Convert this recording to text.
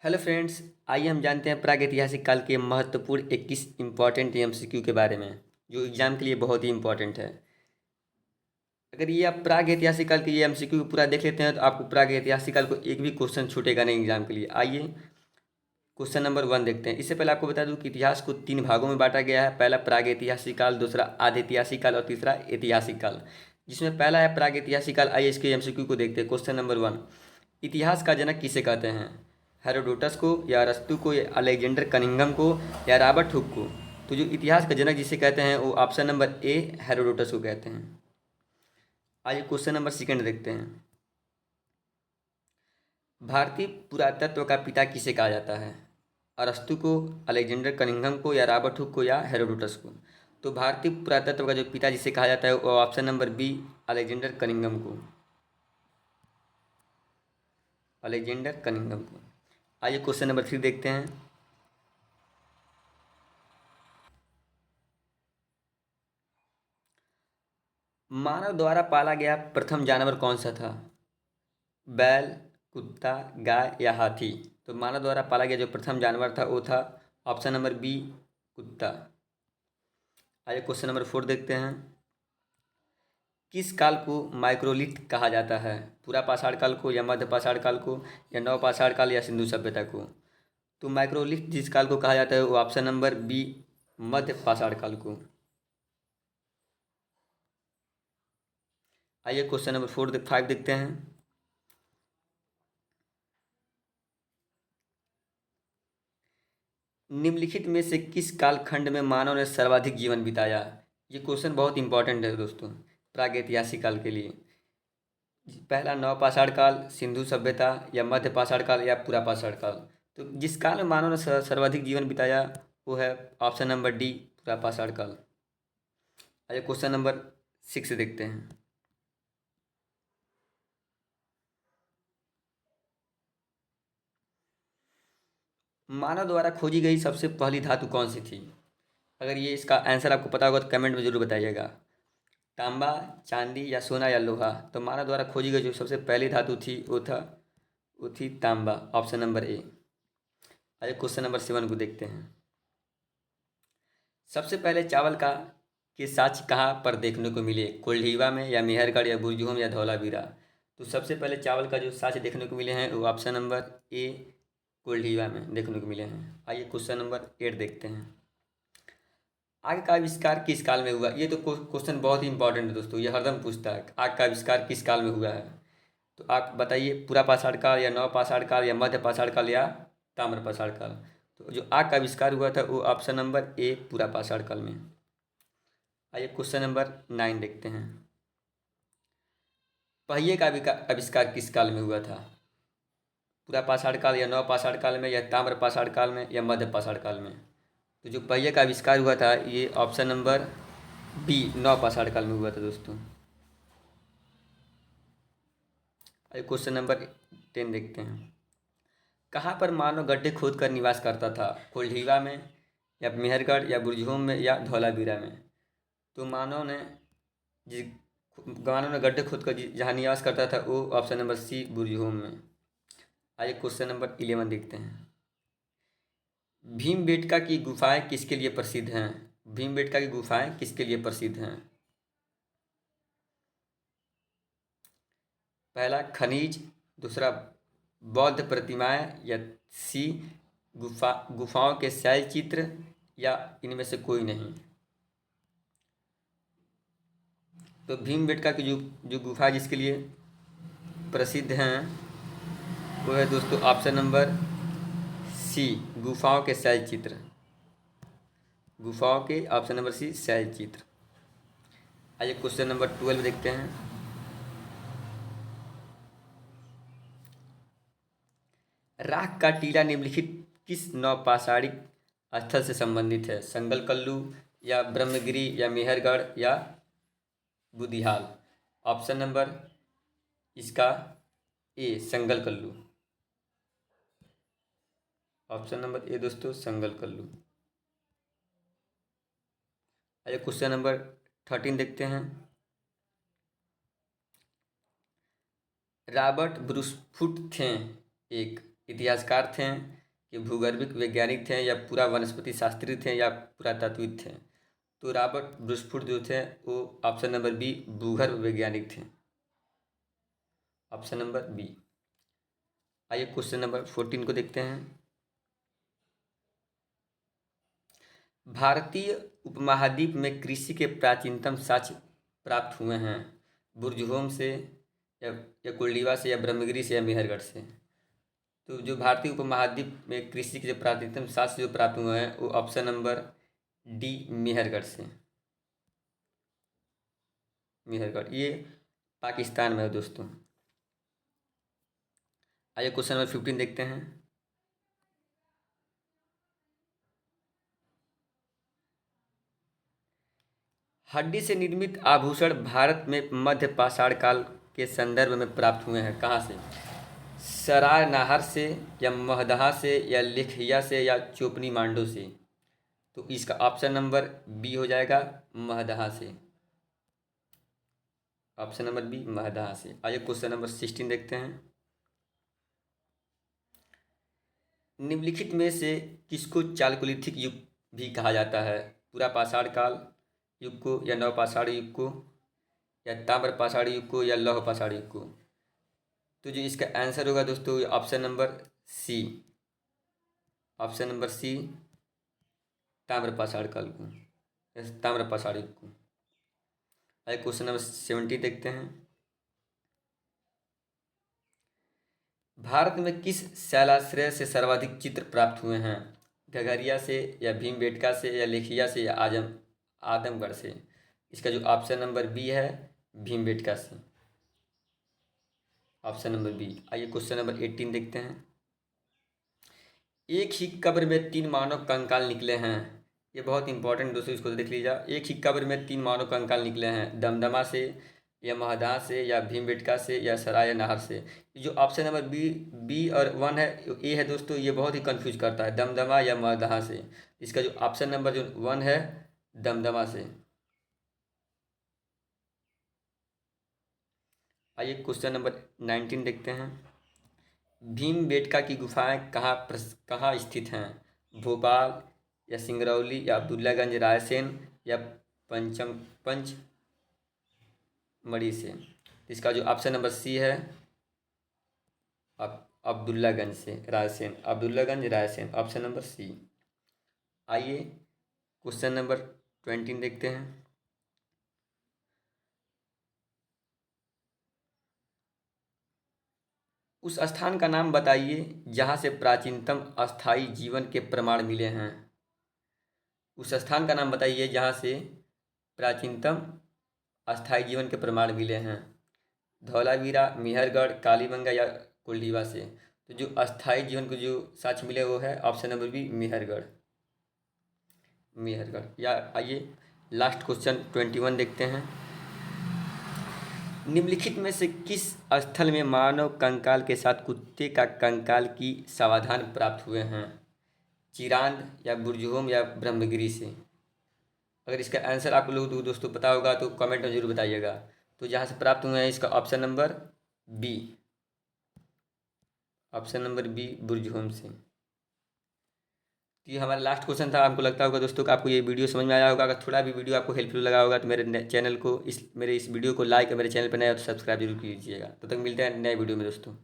Hello friends, आइए हम जानते हैं प्रागैतिहासिक काल के महत्वपूर्ण 21 इम्पॉर्टेंट एमसीक्यू के बारे में, जो एग्जाम के लिए बहुत ही इम्पॉर्टेंट है। अगर ये आप प्रागैतिहासिक काल के ये एमसीक्यू पूरा देख लेते हैं तो आपको प्रागैतिहासिक काल को एक भी क्वेश्चन छूटेगा नहीं एग्जाम के लिए। आइए क्वेश्चन नंबर 1 देखते हैं। इससे पहले आपको बता दूं कि इतिहास को 3 भागों में बांटा गया है। पहला प्रागैतिहासिक काल, दूसरा आधैतिहासिक काल और तीसरा ऐतिहासिक काल। जिसमें पहला है प्रागैतिहासिक काल। आइए इसके एमसीक्यू को देखते हैं। क्वेश्चन नंबर 1, इतिहास का जनक किसे कहते हैं? हेरोडोटस को, या अरस्तु को, या अलेक्जेंडर कनिंघम को, या रॉबर्ट हुक को? तो जो इतिहास का जनक जिसे कहते हैं वो ऑप्शन नंबर ए हेरोडोटस को कहते हैं। आइए क्वेश्चन नंबर 2 देखते हैं। भारतीय पुरातत्व का पिता किसे कहा जाता है? अरस्तु को, अलेक्जेंडर कनिंघम को, या रॉबर्ट हुक को, या हेरोडोटस को? तो भारतीय पुरातत्व का जो पिता जिसे कहा जाता है वो option number B Alexander Cunningham को। अलेक्जेंडर कनिंघम को। आइए क्वेश्चन नंबर 3 देखते हैं। मानव द्वारा पाला गया प्रथम जानवर कौन सा था? बैल, कुत्ता, गाय या हाथी? तो मानव द्वारा पाला गया जो प्रथम जानवर था वो था ऑप्शन नंबर बी कुत्ता। आइए क्वेश्चन नंबर 4 देखते हैं। किस काल को माइक्रोलिथ कहा जाता है? पूरा पाषाण काल को, या मध्य पाषाण काल को, या नव पाषाण काल, या सिंधु सभ्यता को? तो माइक्रोलिथ जिस काल को कहा जाता है वो ऑप्शन नंबर बी मध्य पाषाण काल को। आइए क्वेश्चन नंबर 5 देखते हैं। निम्नलिखित में से किस कालखंड में मानव ने सर्वाधिक जीवन बिताया? ये क्वेश्चन बहुत इंपॉर्टेंट है दोस्तों प्रागैतिहासिक काल के लिए। पहला नव पाषाण काल, सिंधु सभ्यता, या मध्य पाषाण काल, या पूरा पाषाण काल? तो जिस काल में मानव ने सर्वाधिक जीवन बिताया वो है ऑप्शन नंबर डी पूरा पाषाण काल। आइए क्वेश्चन नंबर 6 देखते हैं। मानव द्वारा खोजी गई सबसे पहली धातु कौन सी थी? अगर ये इसका आंसर आपको पता होगा तो कमेंट में जरूर बताइएगा। तांबा, चांदी, या सोना, या लोहा? तो मानव द्वारा खोजी गई जो सबसे पहली धातु थी वो थी तांबा, ऑप्शन नंबर ए। आइए क्वेश्चन नंबर 7 को देखते हैं। सबसे पहले चावल का के साक्ष्य कहाँ पर देखने को मिले? कोल्हीवा में, या मेहरगढ़, या बुरजूहम, या धौलावीरा? तो सबसे पहले चावल का जो साक्ष्य देखने को मिले हैं वो ऑप्शन नंबर ए कोल्हीवा में देखने को मिले हैं। आइए क्वेश्चन नंबर 8 देखते हैं। आग का आविष्कार किस काल में हुआ? ये तो क्वेश्चन बहुत ही इंपॉर्टेंट है दोस्तों, ये हरदम पूछता है आग का आविष्कार किस काल में हुआ है। तो आप बताइए, पूरा पाषाण काल, या नव पाषाण काल, या मध्य पाषाण काल, या ताम्र पाषाण काल? तो जो आग का आविष्कार हुआ था वो ऑप्शन नंबर ए पूरा पाषाण काल में। आइए क्वेश्चन नंबर 9 देखते हैं। पहिए का आविष्कार किस काल में हुआ था? पूरा पाषाण काल, या नव पाषाण काल में, या ताम्र पाषाण काल में, या मध्य पाषाण काल में? तो जो पहिए का आविष्कार हुआ था ये ऑप्शन नंबर बी नव पाषाण काल में हुआ था दोस्तों। आइए क्वेश्चन नंबर 10 देखते हैं। कहाँ पर मानव गड्ढे खोद कर निवास करता था? कोल्हीवा में, या मेहरगढ़, या बुरजूहम में, या धौलावीरा में? तो जिस मानव ने गड्ढे खोद कर जहाँ निवास करता था वो ऑप्शन नंबर सी बुरजूहम में। आइए क्वेश्चन नंबर 11 देखते हैं। भीमबेटका की गुफाएं किसके लिए प्रसिद्ध हैं? भीमबेटका की गुफाएं किसके लिए प्रसिद्ध हैं? पहला खनिज, दूसरा बौद्ध प्रतिमाएं, या सी गुफाओं के शैल चित्र, या इनमें से कोई नहीं? तो भीमबेटका की जो गुफा जिसके लिए प्रसिद्ध हैं वो है दोस्तों ऑप्शन नंबर सी गुफाओं के शैल चित्र। गुफाओं के ऑप्शन नंबर सी शैल चित्र। आइए क्वेश्चन नंबर 12 देखते हैं। राख का टीला निम्नलिखित किस नवपाषाणिक स्थल से संबंधित है? संगलकल्लू, या ब्रह्मगिरी, या मेहरगढ़, या बुदिहाल? ऑप्शन नंबर इसका ए संगलकल्लू। ऑप्शन नंबर ए दोस्तों संगलकल्लू। आइए क्वेश्चन नंबर 13 देखते हैं। रॉबर्ट ब्रूसफुट थे एक इतिहासकार थे, कि भूगर्भिक वैज्ञानिक थे, या पूरा वनस्पति शास्त्री थे, या पुरातत्वविद थे? तो रॉबर्ट ब्रूसफोर्ड जो थे वो ऑप्शन नंबर बी भूगर्भ वैज्ञानिक थे। Option number B. आइए क्वेश्चन नंबर 14 को देखते हैं। भारतीय उपमहाद्वीप में कृषि के प्राचीनतम साक्ष्य प्राप्त हुए हैं बुर्जहोम से, या कोल्डिवा से, या ब्रह्मगिरी से, या मेहरगढ़ से? तो जो भारतीय उपमहाद्वीप में कृषि के जो प्राचीनतम साक्ष्य जो प्राप्त हुए हैं वो ऑप्शन नंबर डी मेहरगढ़ से। मेहरगढ़ ये पाकिस्तान में है दोस्तों। आइए क्वेश्चन नंबर 15 देखते हैं। हड्डी से निर्मित आभूषण भारत में मध्य पाषाण काल के संदर्भ में प्राप्त हुए हैं कहाँ से? सराय नाहर से, या महदहा से, या लेखिया से, या चोपनी मांडो से? तो इसका ऑप्शन नंबर बी हो जाएगा महदहा से। ऑप्शन नंबर बी महदहा से। आइए क्वेश्चन नंबर 16 देखते हैं। निम्नलिखित में से किसको चालकोलिथिक युग भी कहा जाता है? पूरा पाषाण काल युग को, या नव पाषाण युग को, या ताम्र पाषाण युग को, या लौह पाषाण युग को? तो जो इसका आंसर होगा दोस्तों option number C. Option number C ताम्र पाषाण काल को, ताम्र पाषाण युग को। आइए क्वेश्चन नंबर 70 देखते हैं। भारत में किस शैलाश्रय से सर्वाधिक चित्र प्राप्त हुए हैं? घघरिया से, या भीमबेटका से, या लेखिया से, या आदमगढ़ से? इसका जो ऑप्शन नंबर बी है भीमबेटका से। Option number B. आइए क्वेश्चन नंबर 18 देखते हैं। एक ही कब्र में 3 मानव कंकाल निकले हैं। ये बहुत इंपॉर्टेंट दोस्तों, इसको देख लीजिए। एक ही कब्र में 3 मानव कंकाल निकले हैं दमदमा से, या महदहा से, या भीमबेटका से, या सराय नाहर से? जो ऑप्शन नंबर बी और 1 है, ए है दोस्तों, ये बहुत ही कंफ्यूज करता है, दमदमा या महदहा से। इसका जो ऑप्शन नंबर जो 1 है दमदमा से। आइए क्वेश्चन नंबर 19 देखते हैं। भीमबेटका की गुफाएं कहाँ स्थित हैं? भोपाल, या सिंगरौली, या अब्दुल्लागंज रायसेन, या पंचमढ़ी से? इसका जो ऑप्शन नंबर सी है अब्दुल्लागंज से, Raisen, Abdullaganj Raisen, option number C. आइए क्वेश्चन नंबर 20 देखते हैं। उस स्थान का नाम बताइए जहाँ से प्राचीनतम अस्थायी जीवन के प्रमाण मिले हैं। उस स्थान का नाम बताइए जहाँ से प्राचीनतम अस्थायी जीवन के प्रमाण मिले हैं। धौलावीरा, मेहरगढ़, कालीबंगा, या कोल्डिवा से? तो जो अस्थायी जीवन को जो साक्ष्य मिले वो है option number B Mehrgarh. Mehrgarh. या आइए लास्ट क्वेश्चन 21 देखते हैं। निम्नलिखित में से किस स्थल में मानव कंकाल के साथ कुत्ते का कंकाल की समाधान प्राप्त हुए हैं? चिरांद, या बुर्जहोम, या ब्रह्मगिरी से? अगर इसका आंसर आप लोग दोस्तों पता होगा तो कमेंट में जरूर बताइएगा। तो जहाँ से प्राप्त हुए हैं इसका option number B. Option number B Burzahom से। तो ये हमारा लास्ट क्वेश्चन था। आपको लगता होगा दोस्तों कि आपको ये वीडियो समझ में आया होगा। अगर थोड़ा भी वीडियो आपको हेल्पफुल लगा होगा तो मेरे चैनल को मेरे इस वीडियो को लाइक और मेरे चैनल पर नए हो तो सब्सक्राइब जरूर कीजिएगा। तब तक मिलते हैं नए वीडियो में दोस्तों।